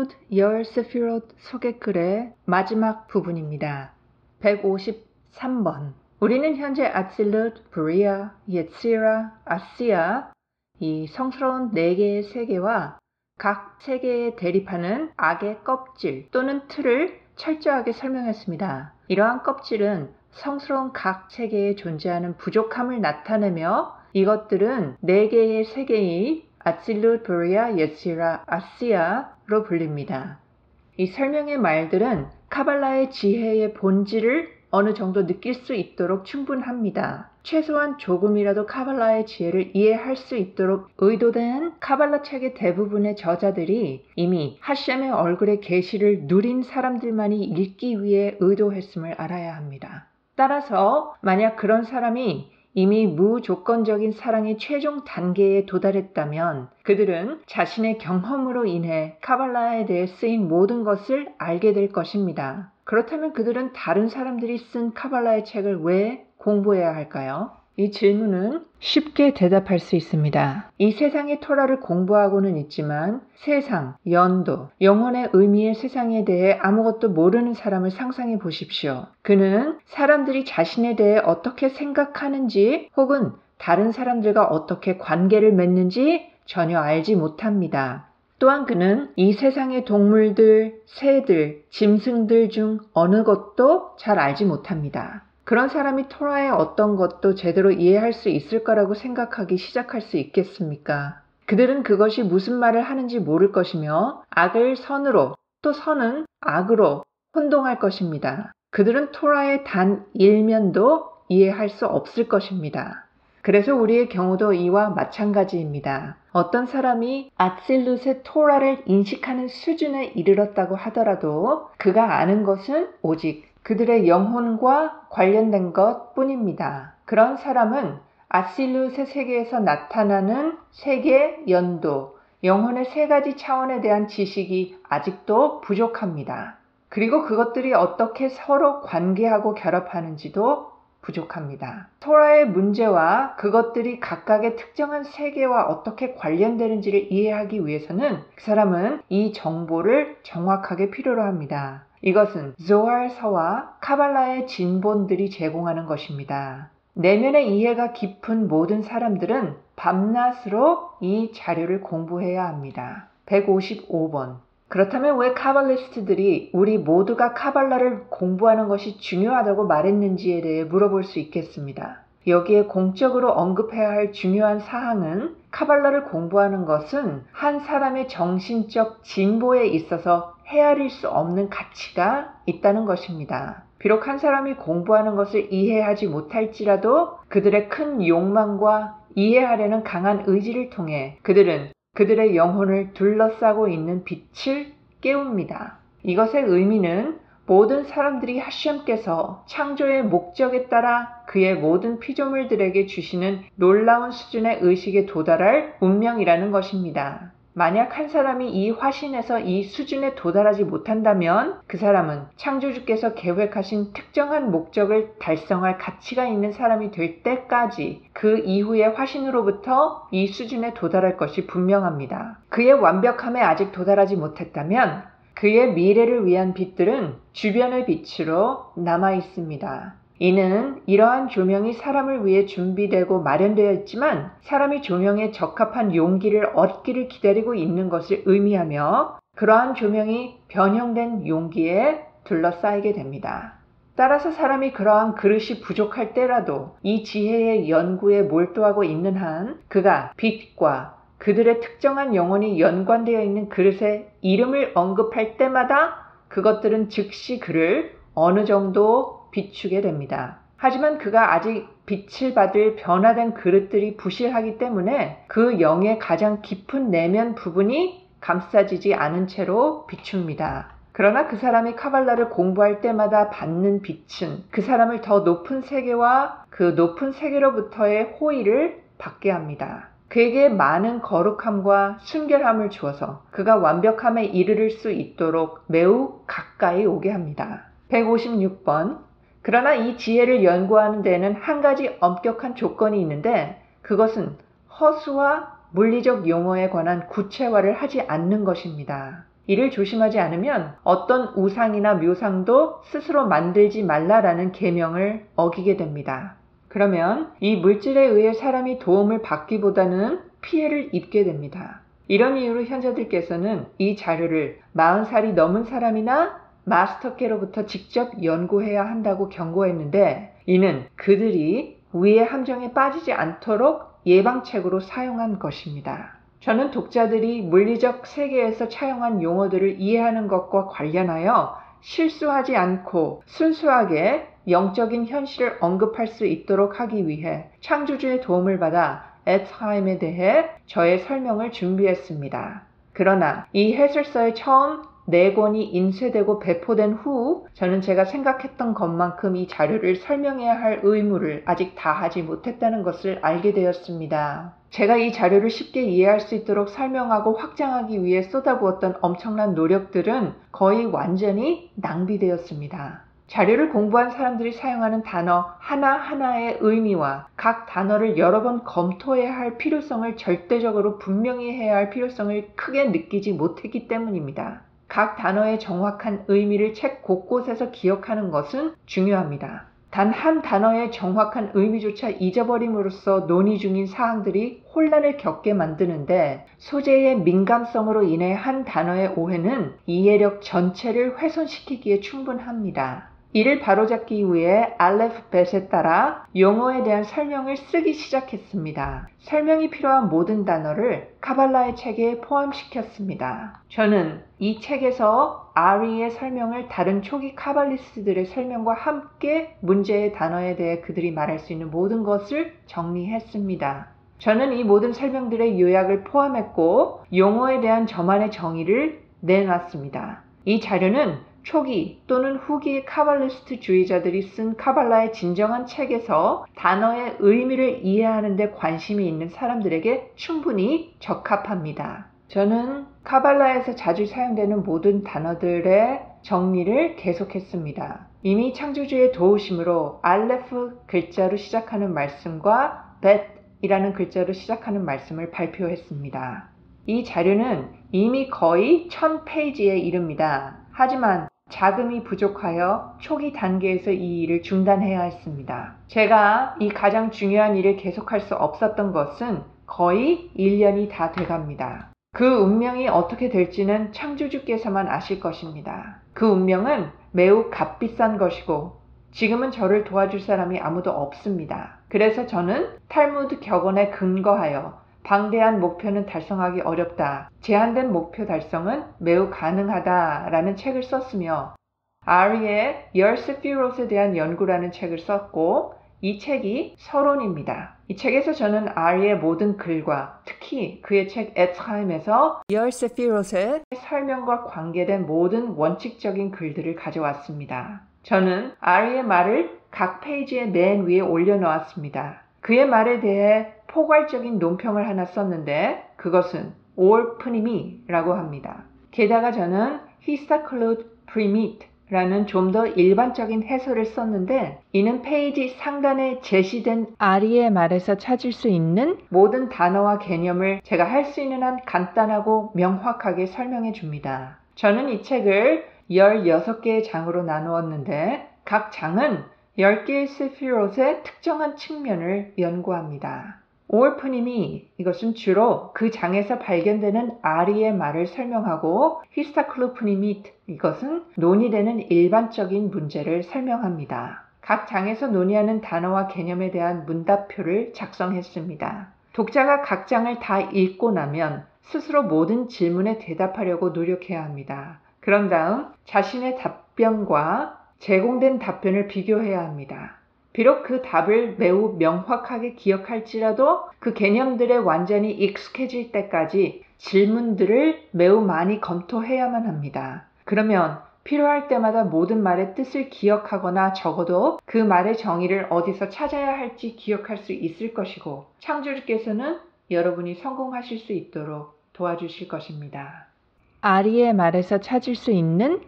탈무드 열 세피롯 소개글의 마지막 부분입니다. 153번. 우리는 현재 아찔룻, 브리아, 예tsi라, 아시아 이 성스러운 4개의 세계와 각 세계에 대립하는 악의 껍질 또는 틀을 철저하게 설명했습니다. 이러한 껍질은 성스러운 각 세계에 존재하는 부족함을 나타내며 이것들은 4개의 세계의 아찔룻, 브리아, 예tsi라, 아시아로 불립니다. 이 설명의 말들은 카발라의 지혜의 본질을 어느 정도 느낄 수 있도록 충분합니다. 최소한 조금이라도 카발라의 지혜를 이해할 수 있도록 의도된 카발라 책의 대부분의 저자들이 이미 하셴의 얼굴의 계시를 누린 사람들만이 읽기 위해 의도했음을 알아야 합니다. 따라서 만약 그런 사람이 이미 무조건적인 사랑의 최종 단계에 도달했다면 그들은 자신의 경험으로 인해 카발라에 대해 쓰인 모든 것을 알게 될 것입니다. 그렇다면 그들은 다른 사람들이 쓴 카발라의 책을 왜 공부해야 할까요? 이 질문은 쉽게 대답할 수 있습니다. 이 세상의 토라를 공부하고는 있지만 세상, 연도, 영혼의 의미의 세상에 대해 아무것도 모르는 사람을 상상해 보십시오. 그는 사람들이 자신에 대해 어떻게 생각하는지 혹은 다른 사람들과 어떻게 관계를 맺는지 전혀 알지 못합니다. 또한 그는 이 세상의 동물들, 새들, 짐승들 중 어느 것도 잘 알지 못합니다. 그런 사람이 토라의 어떤 것도 제대로 이해할 수 있을 거라고 생각하기 시작할 수 있겠습니까? 그들은 그것이 무슨 말을 하는지 모를 것이며 악을 선으로 또 선은 악으로 혼동할 것입니다. 그들은 토라의 단 일면도 이해할 수 없을 것입니다. 그래서 우리의 경우도 이와 마찬가지입니다. 어떤 사람이 아찔룻의 토라를 인식하는 수준에 이르렀다고 하더라도 그가 아는 것은 오직 그들의 영혼과 관련된 것 뿐입니다. 그런 사람은 아찔룻의 세계에서 나타나는 세계, 연도, 영혼의 3가지 차원에 대한 지식이 아직도 부족합니다. 그리고 그것들이 어떻게 서로 관계하고 결합하는지도 부족합니다. 토라의 문제와 그것들이 각각의 특정한 세계와 어떻게 관련되는지를 이해하기 위해서는 그 사람은 이 정보를 정확하게 필요로 합니다. 이것은 조알서와 카발라의 진본들이 제공하는 것입니다. 내면의 이해가 깊은 모든 사람들은 밤낮으로 이 자료를 공부해야 합니다. 155번. 그렇다면 왜 카발리스트들이 우리 모두가 카발라를 공부하는 것이 중요하다고 말했는지에 대해 물어볼 수 있겠습니다. 여기에 공적으로 언급해야 할 중요한 사항은 카발라를 공부하는 것은 한 사람의 정신적 진보에 있어서 헤아릴 수 없는 가치가 있다는 것입니다. 비록 한 사람이 공부하는 것을 이해하지 못할지라도 그들의 큰 욕망과 이해하려는 강한 의지를 통해 그들은 그들의 영혼을 둘러싸고 있는 빛을 깨웁니다. 이것의 의미는 모든 사람들이 하셴께서 창조의 목적에 따라 그의 모든 피조물들에게 주시는 놀라운 수준의 의식에 도달할 운명이라는 것입니다. 만약 한 사람이 이 화신에서 이 수준에 도달하지 못한다면 그 사람은 창조주께서 계획하신 특정한 목적을 달성할 가치가 있는 사람이 될 때까지 그 이후의 화신으로부터 이 수준에 도달할 것이 분명합니다. 그의 완벽함에 아직 도달하지 못했다면 그의 미래를 위한 빛들은 주변의 빛으로 남아 있습니다. 이는 이러한 조명이 사람을 위해 준비되고 마련되어 있지만 사람이 조명에 적합한 용기를 얻기를 기다리고 있는 것을 의미하며 그러한 조명이 변형된 용기에 둘러싸이게 됩니다. 따라서 사람이 그러한 그릇이 부족할 때라도 이 지혜의 연구에 몰두하고 있는 한 그가 빛과 그들의 특정한 영혼이 연관되어 있는 그릇의 이름을 언급할 때마다 그것들은 즉시 그를 어느 정도 비추게 됩니다. 하지만 그가 아직 빛을 받을 변화된 그릇들이 부실하기 때문에 그 영의 가장 깊은 내면 부분이 감싸지지 않은 채로 비춥니다. 그러나 그 사람이 카발라를 공부할 때마다 받는 빛은 그 사람을 더 높은 세계와 그 높은 세계로부터의 호의를 받게 합니다. 그에게 많은 거룩함과 순결함을 주어서 그가 완벽함에 이르를 수 있도록 매우 가까이 오게 합니다. 156번. 그러나 이 지혜를 연구하는 데에는 한 가지 엄격한 조건이 있는데 그것은 허수와 물리적 용어에 관한 구체화를 하지 않는 것입니다. 이를 조심하지 않으면 어떤 우상이나 묘상도 스스로 만들지 말라라는 계명을 어기게 됩니다. 그러면 이 물질에 의해 사람이 도움을 받기보다는 피해를 입게 됩니다. 이런 이유로 현자들께서는 이 자료를 40살이 넘은 사람이나 마스터께로부터 직접 연구해야 한다고 경고했는데 이는 그들이 위의 함정에 빠지지 않도록 예방책으로 사용한 것입니다. 저는 독자들이 물리적 세계에서 차용한 용어들을 이해하는 것과 관련하여 실수하지 않고 순수하게 영적인 현실을 언급할 수 있도록 하기 위해 창조주의 도움을 받아 에트하임에 대해 저의 설명을 준비했습니다. 그러나 이 해설서의 처음 4권이 인쇄되고 배포된 후 저는 제가 생각했던 것만큼 이 자료를 설명해야 할 의무를 아직 다하지 못했다는 것을 알게 되었습니다. 제가 이 자료를 쉽게 이해할 수 있도록 설명하고 확장하기 위해 쏟아부었던 엄청난 노력들은 거의 완전히 낭비되었습니다. 자료를 공부한 사람들이 사용하는 단어 하나하나의 의미와 각 단어를 여러 번 검토해야 할 필요성을 절대적으로 분명히 해야 할 필요성을 크게 느끼지 못했기 때문입니다. 각 단어의 정확한 의미를 책 곳곳에서 기억하는 것은 중요합니다. 단 한 단어의 정확한 의미조차 잊어버림으로써 논의 중인 사항들이 혼란을 겪게 만드는데 소재의 민감성으로 인해 한 단어의 오해는 이해력 전체를 훼손시키기에 충분합니다. 이를 바로잡기 위해 알레프벳에 따라 용어에 대한 설명을 쓰기 시작했습니다. 설명이 필요한 모든 단어를 카발라의 책에 포함시켰습니다. 저는 이 책에서 아리의 설명을 다른 초기 카발리스트들의 설명과 함께 문제의 단어에 대해 그들이 말할 수 있는 모든 것을 정리했습니다. 저는 이 모든 설명들의 요약을 포함했고 용어에 대한 저만의 정의를 내놨습니다. 이 자료는 초기 또는 후기 카발리스트 주의자들이 쓴 카발라의 진정한 책에서 단어의 의미를 이해하는 데 관심이 있는 사람들에게 충분히 적합합니다. 저는 카발라에서 자주 사용되는 모든 단어들의 정리를 계속했습니다. 이미 창조주의 도우심으로 알레프 글자로 시작하는 말씀과 벳이라는 글자로 시작하는 말씀을 발표했습니다. 이 자료는 이미 거의 1000페이지에 이릅니다. 하지만 자금이 부족하여 초기 단계에서 이 일을 중단해야 했습니다. 제가 이 가장 중요한 일을 계속할 수 없었던 것은 거의 1년이 다 돼갑니다. 그 운명이 어떻게 될지는 창조주께서만 아실 것입니다. 그 운명은 매우 값비싼 것이고 지금은 저를 도와줄 사람이 아무도 없습니다. 그래서 저는 탈무드 격언에 근거하여 방대한 목표는 달성하기 어렵다. 제한된 목표 달성은 매우 가능하다. 라는 책을 썼으며 아리의 10세피롯에 대한 연구라는 책을 썼고 이 책이 서론입니다. 이 책에서 저는 아리의 모든 글과 특히 그의 책 에트하임에서 10세피롯의 설명과 관계된 모든 원칙적인 글들을 가져왔습니다. 저는 아리의 말을 각 페이지의 맨 위에 올려놓았습니다. 그의 말에 대해 포괄적인 논평을 하나 썼는데 그것은 올프니미라고 합니다. 게다가 저는 히스타클루드 프리밋라는 좀 더 일반적인 해설을 썼는데 이는 페이지 상단에 제시된 아리의 말에서 찾을 수 있는 모든 단어와 개념을 제가 할 수 있는 한 간단하고 명확하게 설명해 줍니다. 저는 이 책을 16개의 장으로 나누었는데 각 장은 10개의 세피롯의 특정한 측면을 연구합니다. 오월프님이 이것은 주로 그 장에서 발견되는 아리의 말을 설명하고 히스타클루프님이 이것은 논의되는 일반적인 문제를 설명합니다. 각 장에서 논의하는 단어와 개념에 대한 문답표를 작성했습니다. 독자가 각 장을 다 읽고 나면 스스로 모든 질문에 대답하려고 노력해야 합니다. 그런 다음 자신의 답변과 제공된 답변을 비교해야 합니다. 비록 그 답을 매우 명확하게 기억할지라도 그 개념들에 완전히 익숙해질 때까지 질문들을 매우 많이 검토해야만 합니다. 그러면 필요할 때마다 모든 말의 뜻을 기억하거나 적어도 그 말의 정의를 어디서 찾아야 할지 기억할 수 있을 것이고 창조주께서는 여러분이 성공하실 수 있도록 도와주실 것입니다. 아리의 말에서 찾을 수 있는